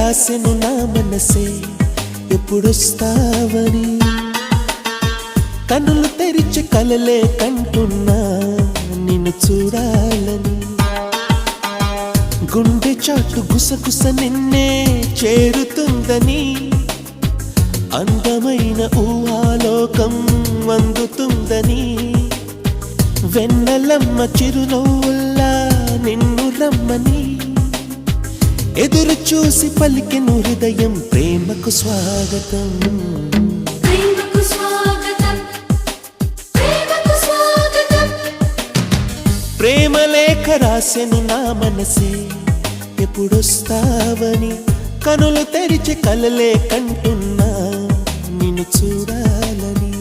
రాసెను నా మనసే ఎప్పుడొస్తావని కన్నులు తెరిచి కలలే కంటున్నా నిన్ను చూడాలని గుండె చాటు గుసగుస నిన్నే చేరుతుందని అందమైన ఊహాలోకం అందుతుందని వెన్నెలమ్మ చిరునవ్వుల్లా నిన్ను రమ్మని ఎదురు చూసి పలికెను హృదయం ప్రేమకు స్వాగతం ప్రేమకు స్వాగతం ప్రేమకు స్వాగతం ప్రేమ లేఖ రాసెను నా మనసే ఎప్పుడొస్తావని కనులు తెరిచి కలలే కంటున్నా నిన్ను చూడాలని